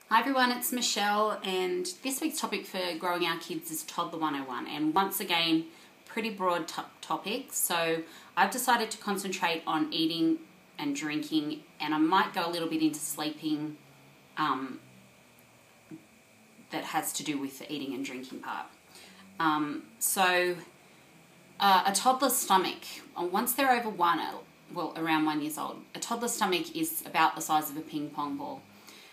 Hi everyone, it's Michelle, and this week's topic for growing our kids is Toddler 101, and once again, pretty broad topic. So I've decided to concentrate on eating and drinking, and I might go a little bit into sleeping that has to do with the eating and drinking part. A toddler's stomach, once they're over around 1 year old, a toddler's stomach is about the size of a ping pong ball.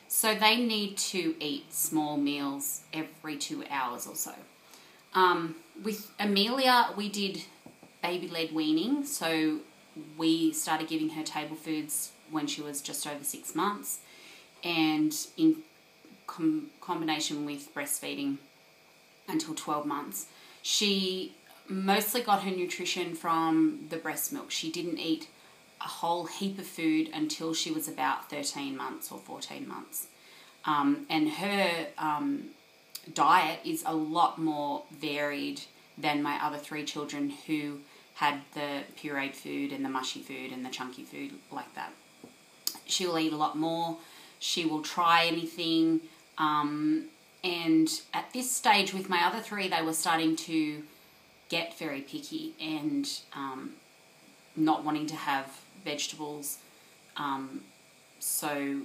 So they need to eat small meals every 2 hours or so. With Amelia, we did baby-led weaning. So we started giving her table foods when she was just over 6 months. And in combination with breastfeeding until 12 months. She mostly got her nutrition from the breast milk. She didn't eat a whole heap of food until she was about 13 months or 14 months. And her diet is a lot more varied than my other 3 children who had the pureed food and the mushy food and the chunky food like that. She will eat a lot more. She will try anything. And at this stage with my other 3, they were starting to get very picky and not wanting to have vegetables. So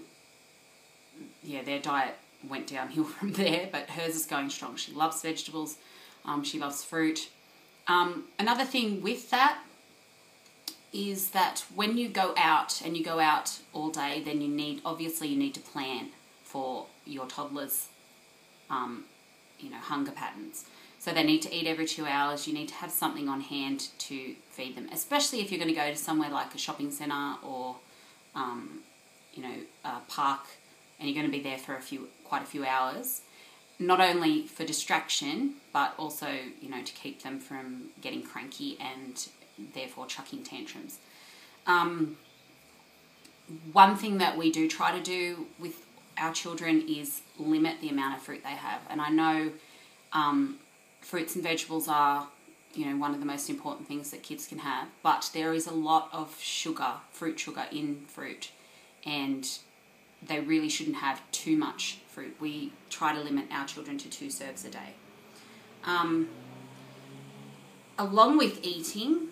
yeah, their diet went downhill from there, but hers is going strong. She loves vegetables. She loves fruit. Another thing with that is that when you go out and you go out all day, then you need to plan for your toddler's hunger patterns. So they need to eat every 2 hours. You need to have something on hand to feed them, especially if you're going to go to somewhere like a shopping centre or a park, and you're going to be there for quite a few hours. Not only for distraction, but also to keep them from getting cranky and therefore chucking tantrums. One thing that we do try to do with our children is limit the amount of fruit they have. And I know fruits and vegetables are, one of the most important things that kids can have, but there is a lot of fruit sugar in fruit, and they really shouldn't have too much fruit. We try to limit our children to 2 serves a day. Along with eating,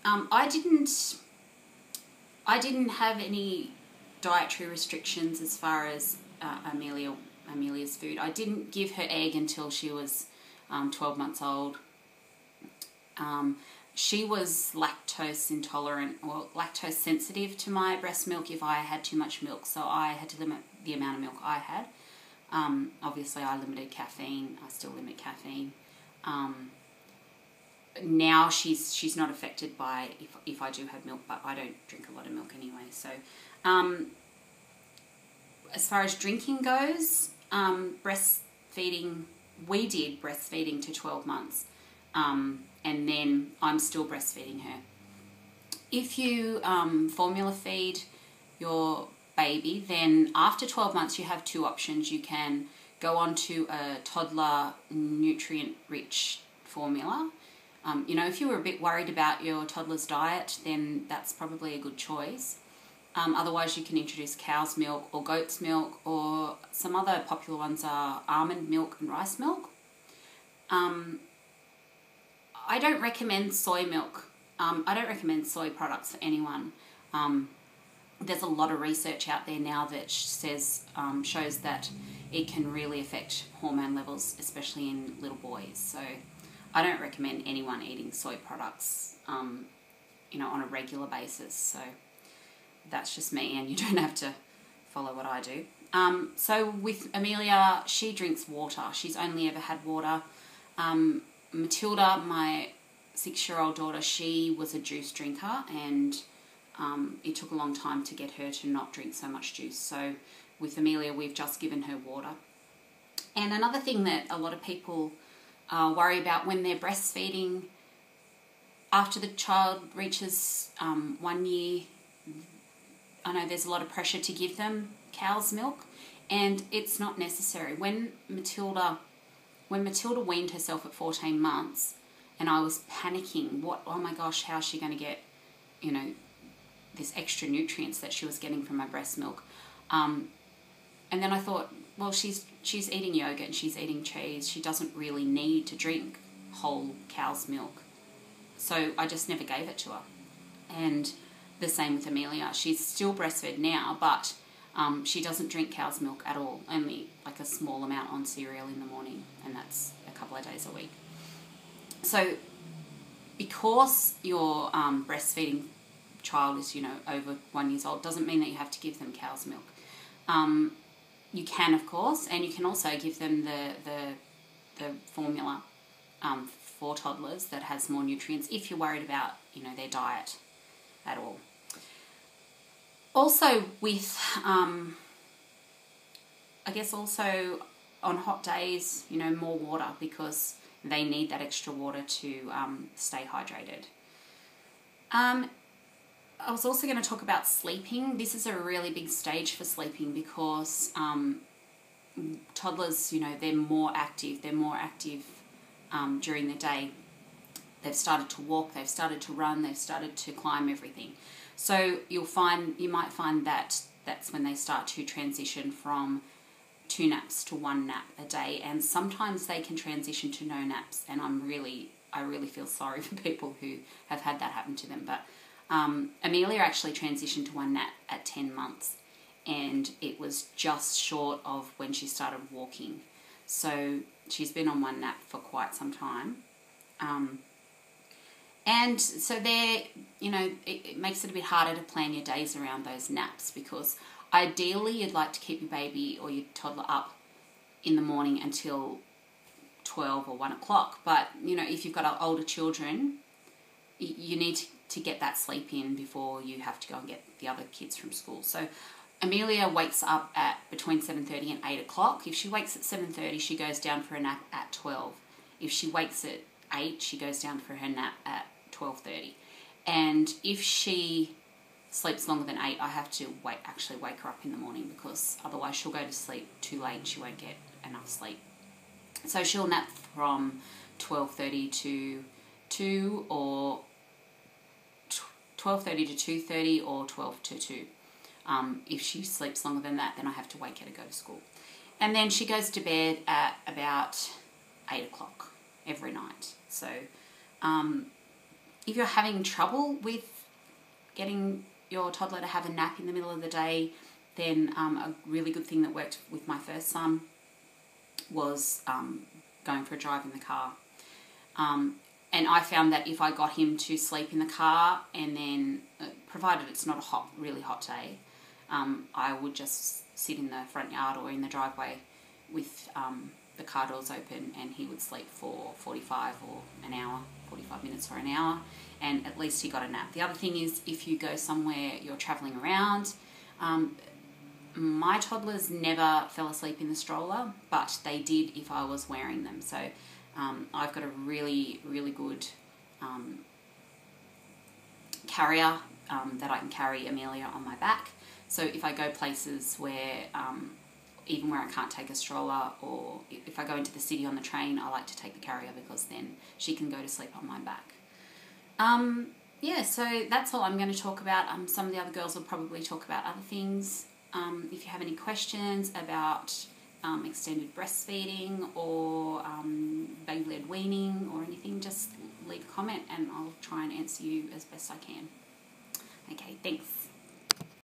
I didn't have any dietary restrictions as far as Amelia's food. I didn't give her egg until she was 12 months old. She was lactose intolerant or lactose sensitive to my breast milk if I had too much milk, so I had to limit the amount of milk I had. Obviously I limited caffeine. I still limit caffeine. Now she's not affected by if I do have milk, but I don't drink a lot of milk anyway. So as far as drinking goes, breastfeeding, we did breastfeeding to 12 months. And then I'm still breastfeeding her. If you formula feed your baby, then after 12 months you have 2 options. You can go on to a toddler nutrient-rich formula. If you were a bit worried about your toddler's diet, then that's probably a good choice. Otherwise, you can introduce cow's milk or goat's milk, or some other popular ones are almond milk and rice milk. I don't recommend soy milk. I don't recommend soy products for anyone. There's a lot of research out there now that shows that it can really affect hormone levels, especially in little boys. So I don't recommend anyone eating soy products, on a regular basis. So that's just me, and you don't have to follow what I do. So with Amelia, she drinks water. She's only ever had water. Matilda, my 6-year-old daughter, she was a juice drinker, and it took a long time to get her to not drink so much juice. So with Amelia, we've just given her water. And another thing that a lot of people worry about when they're breastfeeding, after the child reaches 1 year, I know there's a lot of pressure to give them cow's milk, and it's not necessary. When Matilda weaned herself at 14 months, and I was panicking, oh my gosh, how's she going to get, this extra nutrients that she was getting from my breast milk? And then I thought, well, she's eating yogurt and she's eating cheese. She doesn't really need to drink whole cow's milk. So I just never gave it to her. And the same with Amelia. She's still breastfed now, but she doesn't drink cow's milk at all, only like a small amount on cereal in the morning, and that's a couple of days a week. So because your breastfeeding child is, over 1 year old, doesn't mean that you have to give them cow's milk. You can, of course, and you can also give them the formula for toddlers that has more nutrients if you're worried about, their diet at all. Also with, I guess also on hot days, more water, because they need that extra water to stay hydrated. I was also going to talk about sleeping. This is a really big stage for sleeping because toddlers, they're more active. They're more active during the day. They've started to walk, they've started to run, they've started to climb everything. So you might find that that's when they start to transition from 2 naps to 1 nap a day, and sometimes they can transition to no naps, and I really feel sorry for people who have had that happen to them. But Amelia actually transitioned to 1 nap at 10 months, and it was just short of when she started walking. So she's been on 1 nap for quite some time. And so it makes it a bit harder to plan your days around those naps, because ideally you'd like to keep your baby or your toddler up in the morning until 12 or 1 o'clock. But, if you've got older children, you need to get that sleep in before you have to go and get the other kids from school. So Amelia wakes up at between 7:30 and 8 o'clock. If she wakes at 7:30, she goes down for a nap at 12. If she wakes at 8, she goes down for her nap at 12:30. And if she sleeps longer than 8, I have to wake her up in the morning, because otherwise she'll go to sleep too late and she won't get enough sleep. So she'll nap from 12:30 to 2, or 12:30 to 2:30, or 12 to 2. If she sleeps longer than that, then I have to wake her to go to school. And then she goes to bed at about 8 o'clock every night. So if you're having trouble with getting your toddler to have a nap in the middle of the day, then a really good thing that worked with my first son was going for a drive in the car. And I found that if I got him to sleep in the car, and then, provided it's not a really hot day, I would just sit in the front yard or in the driveway with the car doors open, and he would sleep for 45 minutes or an hour, and at least he got a nap. The other thing is, if you go somewhere, you're travelling around, my toddlers never fell asleep in the stroller, but they did if I was wearing them. So I've got a really, really good carrier that I can carry Amelia on my back. So if I go places where, even where I can't take a stroller, or if I go into the city on the train, I like to take the carrier, because then she can go to sleep on my back. Yeah, so that's all I'm going to talk about. Some of the other girls will probably talk about other things. If you have any questions about extended breastfeeding or baby-led weaning or anything, just leave a comment and I'll try and answer you as best I can. Okay, thanks.